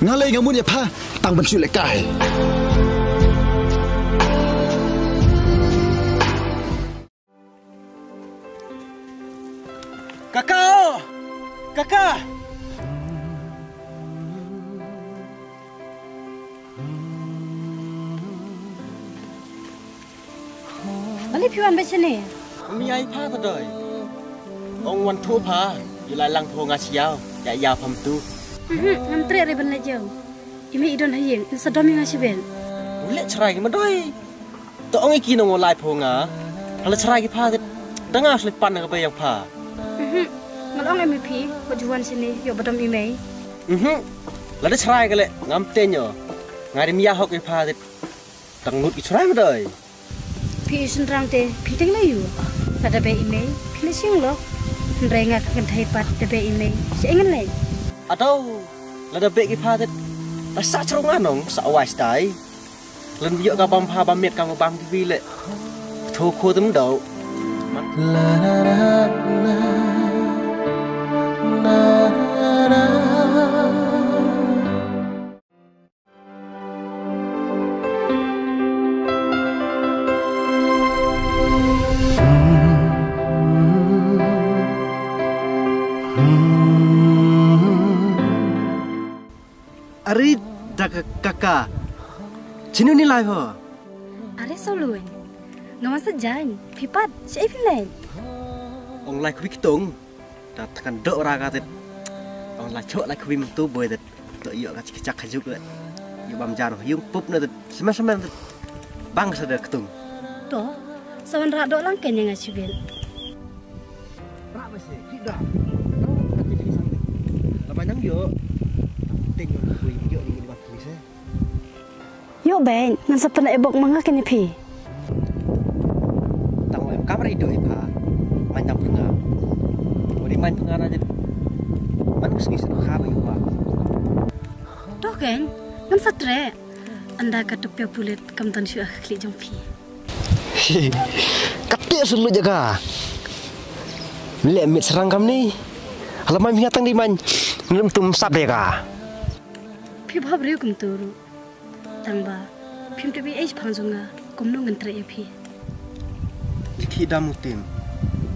ngalai ngamun ya pa tang bensu lekai. Kakak! Kakak! Balik piwan macam ni. Mi ai pa tadoi. Ong wan thu pa, yulai lang tho nga chiao, ya ya pham tu. Ngam tre re ban la jauh. Imi idon hayeng, sedom yang asibel. Ule cerai ki madoi. To ong iki nong lai pho nga. Hala cerai ki pa tit. Danga sle pan nga ba yang pa. Ngalong MVP, kejuan sini, yo badam imei. La de cerai ka le ngam tenyo. Ngai mi ya hok ki pa tit. Tang nut ki cerai madoi. Pi senrang te, pi teng layu. Pada be imei, pi le siang lo. Renga kan thai pat de be imei. Se engen lai. Atau la de be ki pa tit. La sa chrongan nong sa awai stai. Len yo ka bam pa bam met ka bam TV le. Tho kho tum do. La la la la. Ari kakak, cinu ni lai ho. Are soluin. Ngama sejan, pipat, siapa pilih? Ong lai kubi kitung, dah tekan dok raga tet. Ong lai cok lai kubi mentu boy tet. Tok iyo kacik kacak kajuk le. Iyo bam jaro, yung pup na tet. Sama tet. Bang sadar ketung. Toh, sawan rak dok lang kenyang asibel. Rak masih, tidak. Tahu tak jadi sampai. Lamanyang yo. Tengok kuy yo ni di batu ni saya. Yo ben, ngan sepena ebok manga kene pi. Tang lem kamar ido ipa. Manyang penga. Ori man penga aja. Man meski sedok khabe yo pa. Toh kan, ngan satre. Anda katup ya bulet kam tan syu akhli jong pi. Katik sulu jaga. Lek mit serang kam ni. Halaman binatang di man. Ngelum tum sabe ka. Pi bhab riu kum turu. Tangba, pim tu bi age panjunga, kum nu ngan tre ya pi. Kita mutim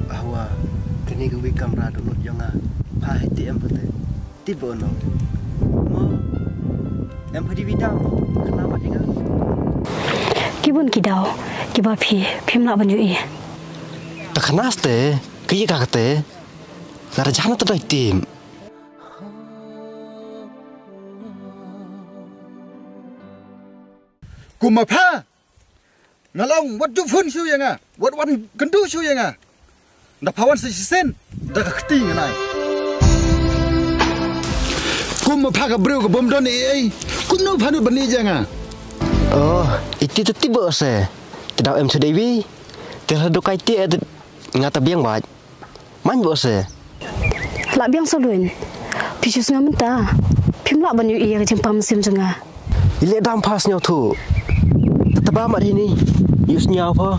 bahwa kini gue kamera dulu jangan pahiti em pete tiba no mau em padi bidang kenapa jangan Kibun kidau, kiba pi, pim la banyu i. tak kenas te kaya kakate nara jangan tu dah tim Kumapa ngalong wat du fun shu yang ah wat wan kendu shu yang ah da pawan sen da khti ngai kumapa ka bro ka bom don ai kunu phanu bani jang ah oh itu tu tiba se tidak em sedewi tidak ada kaitan ada ngata biang bat man bo se La biang solun. Pisus ngamenta. Pim la banyu i yang jempam sim jenga. ile dam pas nyaw tu tetap amat ini yus nyaw apa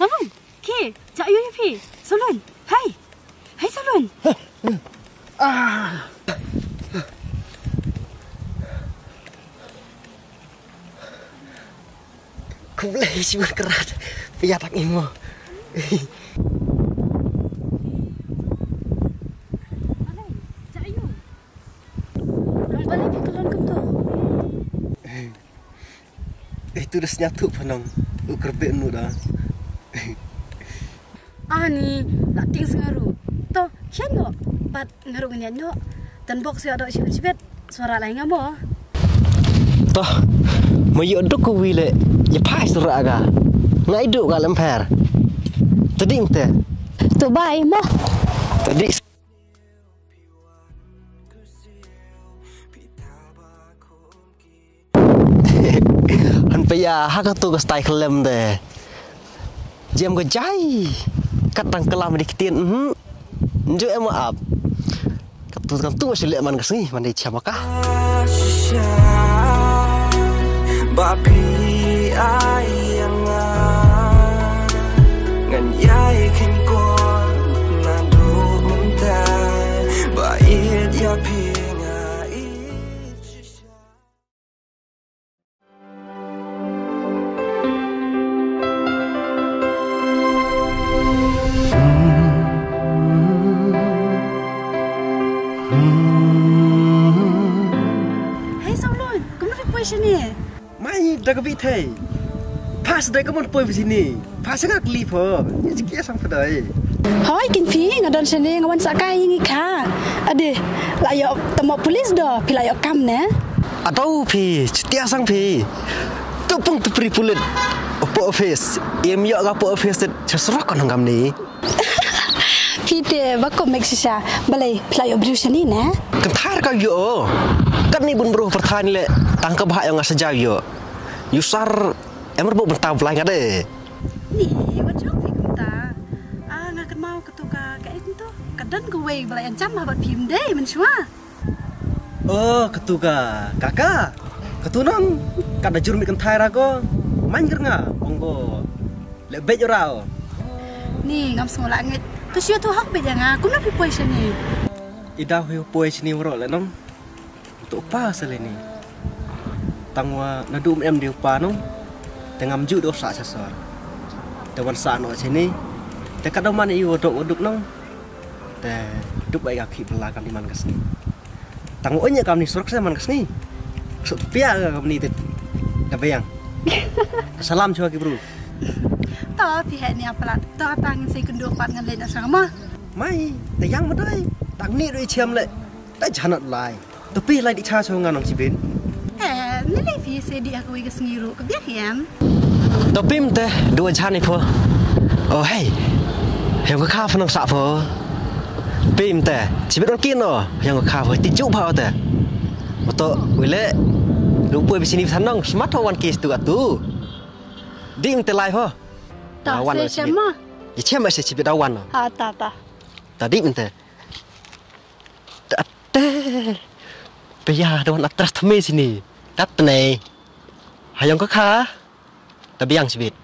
Salun, ki, jak yu ya pi. Salun, hai. Hai salun. Aku boleh cuma kerat biar tak imo. Alai, jak yu. Nang balik pi kelon kum tu. Itu dah nyatu panang. Uker nu dah. Ani, nak ting sengaru. To, kian no. Bat ngaru ngenya no. Dan box ya ada sibet-sibet suara lain ngamo. Toh, Mayo duk ku wile ya pai sura ga. Ngai duk ga lemper. Tadi mte. Tu bai mo. Tadi han pe ya ha ka tu ga style kelem de. Jam ga jai. Kat dang kelam di kitien. Nju em ap. Katu kan tu masih lek man ka sini man di chamaka. Bapi ayang ngan yai ken kon nandu muntai bait ya pinga Hey Saulun, kamu nak pergi sini? Mai dah ke bithe. Pas dah ke mon poi sini. Pas ngak li pho. Ni sikit sang pedai. Hoi kin phi ngadon sini ngawan sakai ngi kha. Ade, la yo tamo polis do, pi la yo kam ne. Atau phi, cetia sang phi. Tupung tu pri pulit. Opo office. Em yo ga po office chasra kon ngam ni. Phi te ba ko mek sisa, balai pi la yo bru sini ne. Kentar ka yo. Kan ni bun bro perthan le. Tangkap hak yang sejauh yo. Yusar emar bu mentau pelai ngade. Ni, wa chok phi kum ta. Ngak mau ketuka ka itu to. Kadan ko wei balai ancam ha bat phim dei men chua. Oh, ketuka. Kakak. Ketunang kada jurmi kentai ra ko. Main nga monggo. Le bej rao. Ni ngam semula ngit. Tu sia tu hak be janga, kum na pi poi sini. Ida hu poi sini wro le nong. Untuk apa sele ni? Tangwa nadu em di upa nong. Tengam ju do sa sasar. Te wan sa no sini. Te kadang man iu odok nong. Te duk bai ga ki bela kam di man kesni. Tangwa nya kam ni suruk sa man kesni. Sok pia ga kam ni te. Da bayang. Salam chua ki bro. Ta pi he ni apalat. Ta tang sei kendo pat ngan le na sama. Mai, te yang ma dai. Tang ni roi chiam le. Ta janat lai. Tapi lai di cha so ngan nong si ben. Ni le pi se di aku ke sengiru ke biak yan. Tapi mte dua chan ni pho. Oh hey. Yang ko kha phang sa pho. Pim te, chi bet on kin no. Yang ko kha pho ti chu pho te. Oto wile. Lu poi bisini than nong smart wan kis tu atu. Ding te lai pho. Ta se chama. Ye chem se chi bet awan no. Ha ta. Tadi mte. Te. Paya don atras thame sini. Tat nei. Hayang ko kha. Tapi yang sibit.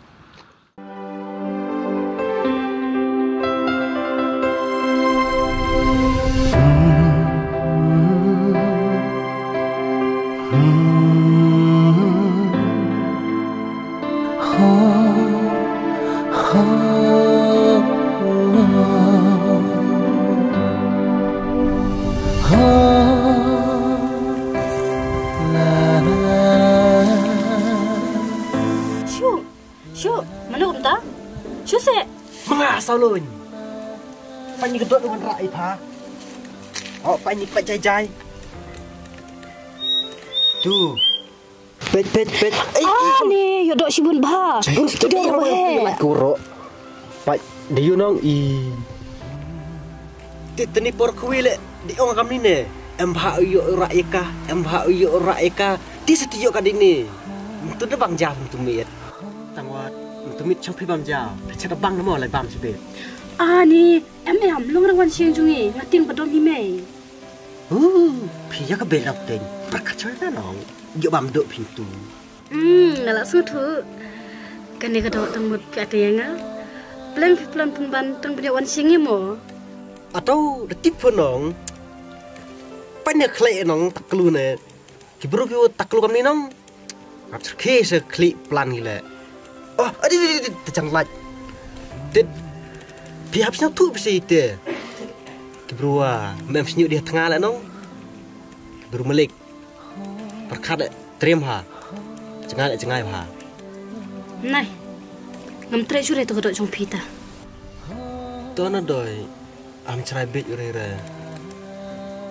Syuk, mana um ta? Syuk se. Mga salun. Pani gedot dengan rai pha. Oh pani pat jai. Tu. Pet. Ni yo dok sibun ba. Bun studio he. Mat kuro. Pat diu nong i. Titni por kuile di ong kam ni ne. Em ha yo raika, Ti setiyo ka dini. Tu de bang jam tu miet. Tangwat tumit chok pi bam jao. Chata bang namo lai bam sibet. Ni em long rawan siang jungi ngating padon hi mei. Pi ya ka belak ten. Prakat choy na nong. Yo bam do pintu. Nala su thu. Kan ni ka do tang mut ka te nga. Plan pun ban tang pada wan siang mo. Atau detip pun nong. Panya klei nong taklu ne. Kibru ki taklu kam ni nong. Ngap ke se klik plan gila. Oh, adi jangan laj. Dit pihak sini tu bisa itu. Keberua, mem senyuk dia tengah lah nong. Keberu melik. Perkat terima ha. Cengai ha. Nai. Ngam tre sure tu kedok jong pita. Tu na doi. Am cerai bet ure.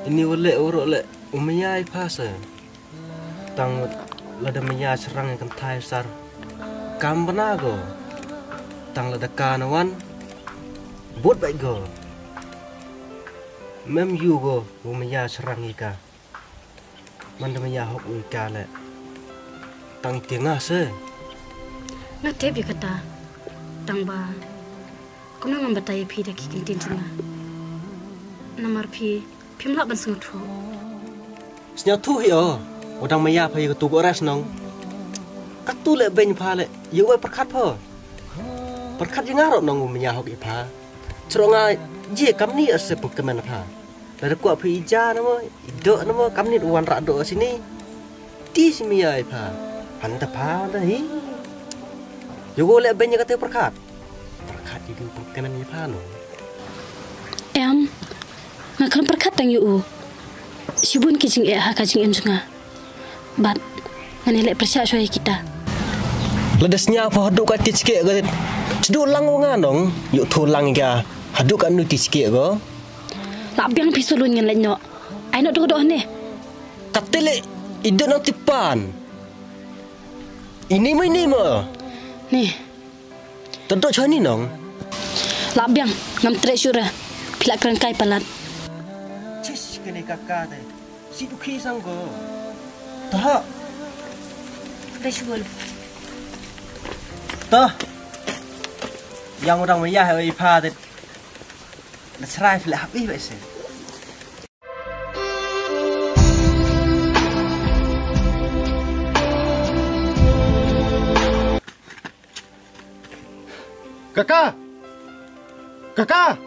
Ini wale urut le umiyai pasa. Tang lada menya serang yang kentai sar kampana go tang lada kanawan buat baik go mem yu go menya serang ika man menya hok ika le tang tiengah se Ngatep ya kata tang ba kau nak batai pi dah kikin tin cuma namar pi melak ban sengat tu senyap tu yo odang maya pay ketu oras nong katu le ben pha le yu perkat pho perkat yang ngarok nong maya hok ipha ceronga je kamni ase pengkemen pha dari kuat pi ija nama idok nama kamni wan rak do sini ti simia ipha anda pha dah hi yu le ben kata perkat itu pengkemen ipha no ngakal perkat tang yu sibun kijing ha kajing enjunga bat ngane lek persia soy kita ledesnya apa haduk kat tikek ke ceduk lang ngan dong yuk thulang ga haduk kat nu tikek go labiang pisulun ngan lenyo ai nak doh ne katele ide nak tipan ini mah ni tentu chani nong labiang ngam treasure pilak kerangkai palat cis kene kakak teh si duki sang go dah treasure toh yang orang maya hai pha teh nak serai pilak habis baik se Kakak! Kakak!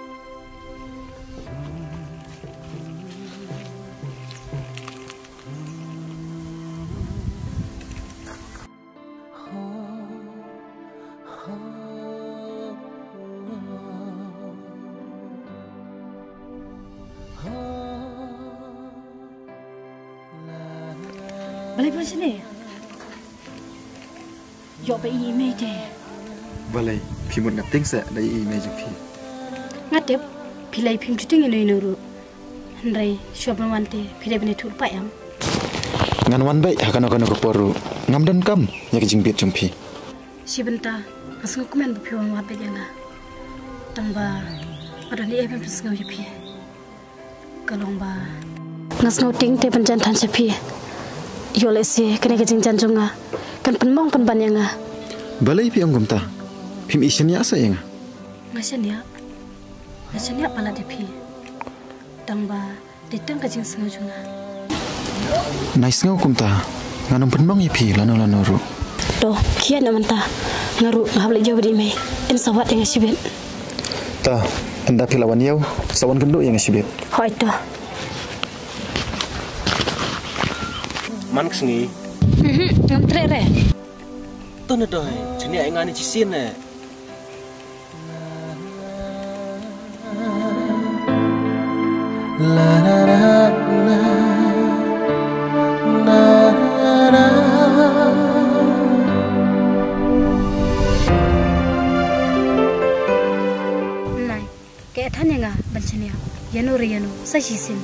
Balik ke sini. Yo pe email deh. Balai, pimut ngating sa dari email je pi. Ngatep pilai pim cuting ini nuru. Hendai siapa wante pilai bini tur payam. Ngan wan baik akan ke poru. Ngam dan kam ya kijing bit jumpi. Si benta asal komen berpiwan wat bejana. Tamba ada ni pim pesngau jepi. Kalong ba ngasngau ting te penjan tan jepi. Yo lesi kena kijing janjunga. Kan penmong penbanyanga. Balai pi anggum ta. Pim isin ya saya nga. Ngasan ya pala depi. Tamba ditang kajing sengau junga. Nice ngau kum ta. Nganong penmong ya pi lano ru. Doh, kian naman ta. Ngaru ngahable jauh di me. Insawat yang asibet. Ta, anda pilawan yau. Sawan genduk yang asibet. Hoi ta. man kesini ngam tre tuh nih doy sini aing ngani cisin nih la la la la la la nai kayak tanya nggak bancanya yano riano saya cisin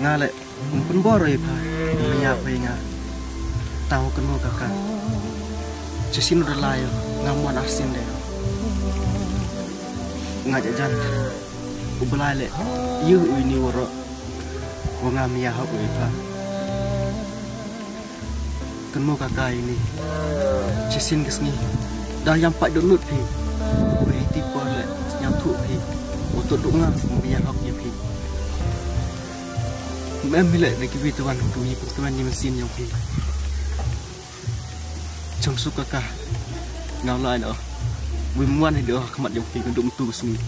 ngale pun boroi pa menyapa nga tahu kenu kakak cisin udah layo ngamuan asin deh ngajak jan ubelale yu ini woro wongam ya hok pa kenu kakak ini cisin kesni dah yang pak download pi we tipe le yang tu pi untuk dunga ya hok ya pi em lại với cái video tuan tụi mình tuan đi mesin yang pi trong suốt cả nào lại nữa vui ngoan thì được mặt yang pi còn đụng tu sini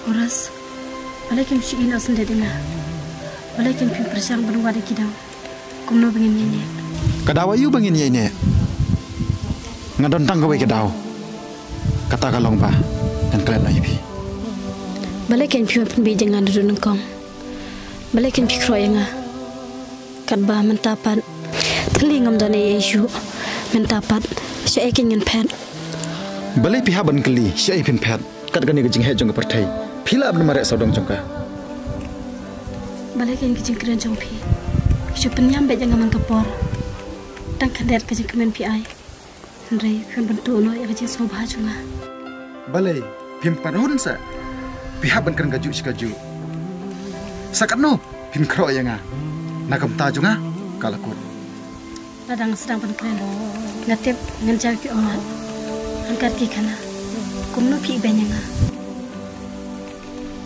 Oras, walaupun si ina sendiri dengar, walaupun persiang berdua di kidang, kumno pengen nyanyi, Kadaw ayu bangin ye ini. Ngadon tang gawe kadaw. Kata kalong ba dan kalian ayu pi. Balik kan pion pun bijeng ngadu nengkong. Balik kan pikro yang kat ba mentapat telingam dan Yesu mentapat saya ingin pet. Balik pihak ban keli saya ingin pet. Kat gani kejing he jong pertai. Pila abn marek sodong jongka. Balik kan kejing keren jong pi. Isu penyam bet jangan mangkapor. Tang kadet kejing kemen pi ai. Henry pion bentuk no yang kejing sobah jonga. Balik pim parhun sa. Pihak ban keren gaju sikaju. Sakat no pim kro yang nakam ta jonga kalakut. Ladang sedang ban keren. Ngatip nganjar ki omat. Angkat ki kana. Kumno pi benyanga.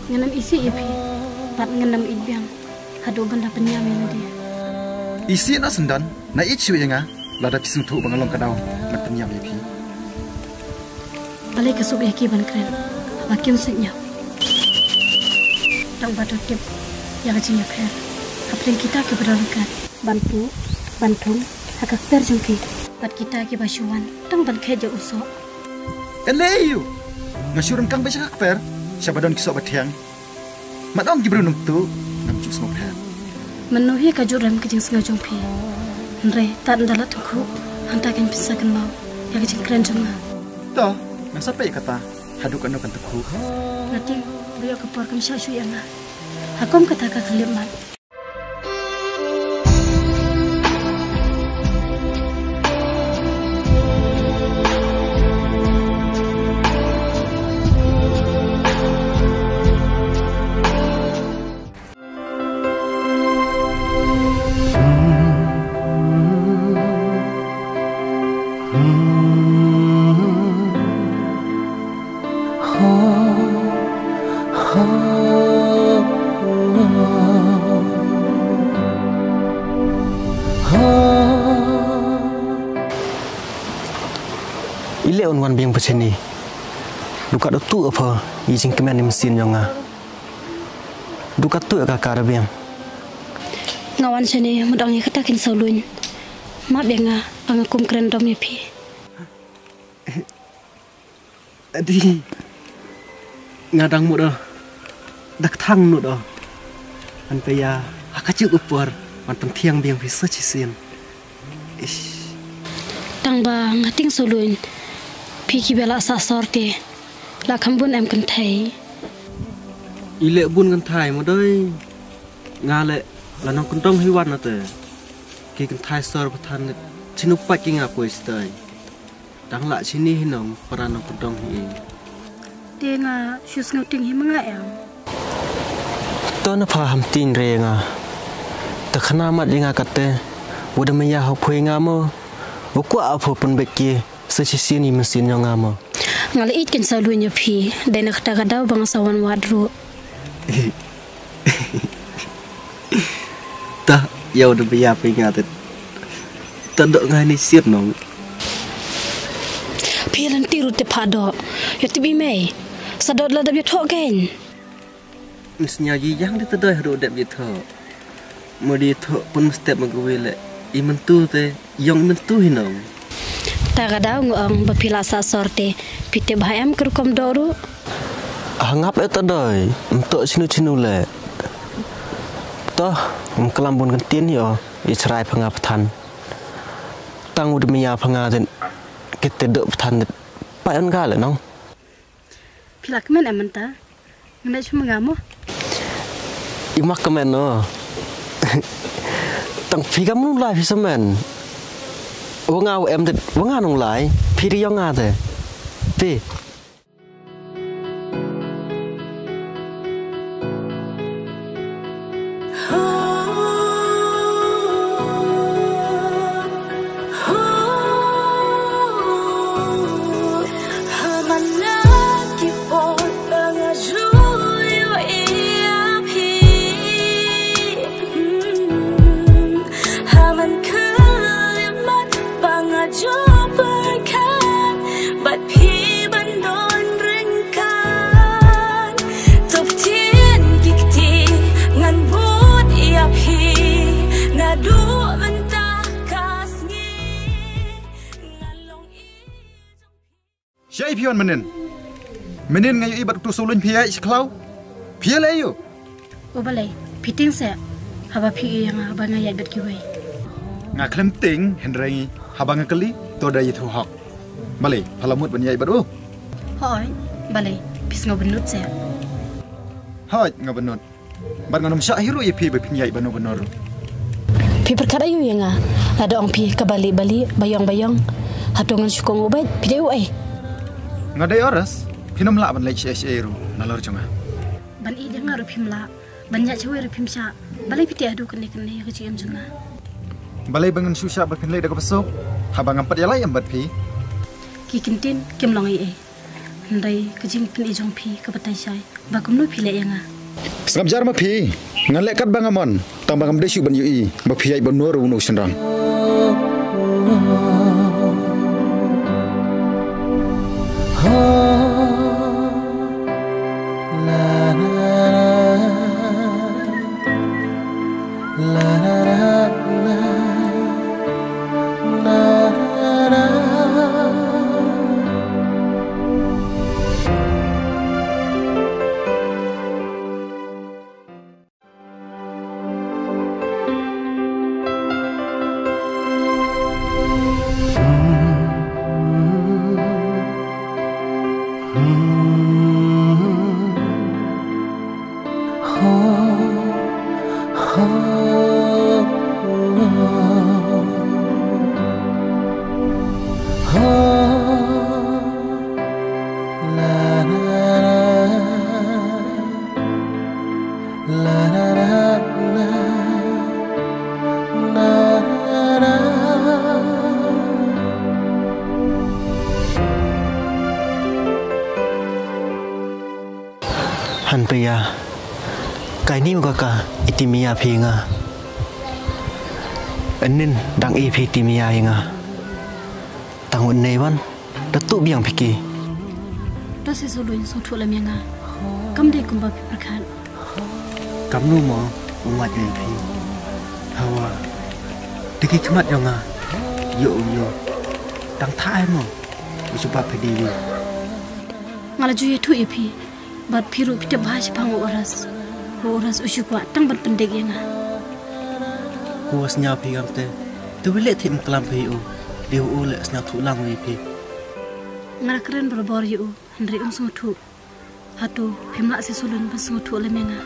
Nganam isi ipi. Pat nganam idbiang. Hadu benda penyam yang dia. Isi na sendan na ichu yang lada pisung tu bangalong kadau mat penyam ipi. Balik ke subi ki ban keren. Bakim senyap. Dang batu tip yang kecilnya per. Apalagi kita ke berlalukan. Bantung, agak terjangkit. Bat kita ke basuhan. Dang ban kerja usok. Eleyu. Ngasyurun kang baca kakper. Siapa don kisok batiang. Matong gibrunum tu namjuk semua per. Menuhi kajuran kejeng sengajong pi. Nre tak ndalat tungku. Hantakan bisa kenal. Yang kejeng keren jonga. Toh, nang sampai kata haduk anu kan teku. Nanti beliau kepor kami syasyu yang Hakom kata kekeliman. Ile on wan biang peceni. Duka do tu apa izin kemen ni mesin jonga. Duka tu kakak biang. Ngawan sini mudangnya katakin sauluin. Mak biang pangakum keren dom ya pi. Adi ngadang mu dah. Dak thang nu dah. An pe ya hakajuk upor wan tiang biang bisa cisin. Ish. Tang ba ngating sauluin. Piki bela sa sorti. La kambun em kan thai. Ile bun kan thai mo doi. Ngale la nong kan dong hiwan na te. Ki kan thai sor pathan chinu pa ki nga poi stai. Dang la chini hinong para nong kan dong hi. Dia nga shus ngauting hi mga yang. To na pha ham tin re nga. Ta khana mat li nga katte. Woda me ya ho phoi nga mo. Ukwa apho pun beki. Sesi ni mesin yang ama. Ngali ikan salunya pi, dan nak tak ada bangsawan wadru. Tah, ya udah biar pengat. Tandok ngani siap nong. Pi lanti rute pado, ya tibi mei. Sadot lah dah biar kan. Mestinya yang di tadai harus dah biar thok. Mau di thok pun mesti menggawai. Iman tu te, yang mentu hinong. Tak ada orang berpilasa sorte, pite bayam kerukom doru. Hangap itu doi, untuk cinu le. Toh, kelambun kentin yo, israi pengapatan. Tang udah miya pengatin, kita dok petan, payan gale nong. Pilak men emanta, mana cuma ngamu? Imak kemen no. Tang pika mulai bisa men. Wong ngau em det wong nganong lai piri yo ngate pi But Siapa pion menen? Menen ngayu ibat tu sulun pihak seklau. Pihak layu. Oh balai, piting saya. Haba pi yang haba ngayat bet kiwai. Ngaklem ting Henry haba ngakali to da yitu hak. Balai, halamut banyai ibat oh. Hoi, balai, pis benut saya. Hai ngabenut. Bar nganom syahiru ye pi bepinyai bano-banor. Pi perkara yu yang ada orang pi kebalik-balik bayang-bayang. Hatungan syukong ubat pi deu ai. Ngadai oras, pinam la ban lek ru nalor jonga. Ban i dengar pim la, banyak cewek pim sya. Balai pi adu kene-kene kecium jonga. Balai bangun susah berpinlai dah besok. Habang empat ya lai empat pi. Ki kintin kim long ai. Ndai kejing pin i jong pi ke petai syai. Bakum nu pi le yang Sengap jar ma pi. Ngalek kat bangamon. Tang bangam desu ban yui. Ma pi ai ban nur unu senrang. Han paya kai ni ka itimia phinga anin dang i phi timia inga tangun newan datu biang phiki ta se suluin so thula menga kam de kumba pi prakhan kam nu mo umat ye phi hawa diki khmat yonga yo dang thai mo usupa phidi ngala ju ye thu ye pi bat phiru pita bhaj phang oras usukwa tang bat pendek yang huas nya phi gamte tu bile thim klam phi u diu u le sna thu lang wi phi ngara keren berbor yu handri so thu hatu phimla se sulun ba so thu le menga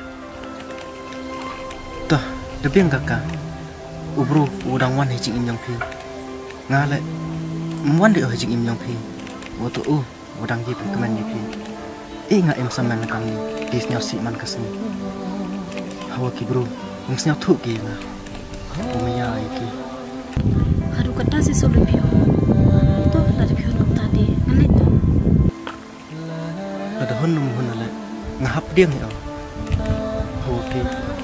ta de biang kaka ubru udang wan he jing im yang phi ngale mwan de he jing im yang phi wo tu u udang ji phi kemen ni phi inga em saman kang ni dis nyau si man kasni hawa ki bro ngs nyau thu ki na umaya ai ki haru kata se sulun phi to la de phi nom ta de ngale to ada honum honale ngahap diang ya hawa ki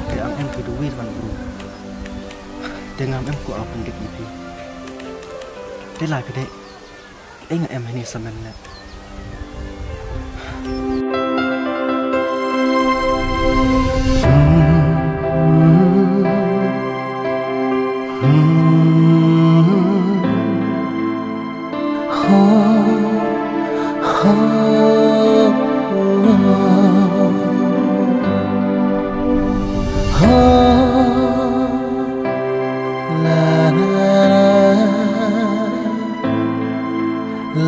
ke am em ki du wi ban bro dengan em ku apa ndik ni phi de lai phi de inga em ni saman na la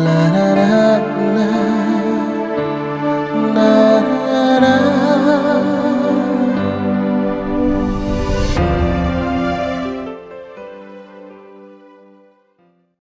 la la la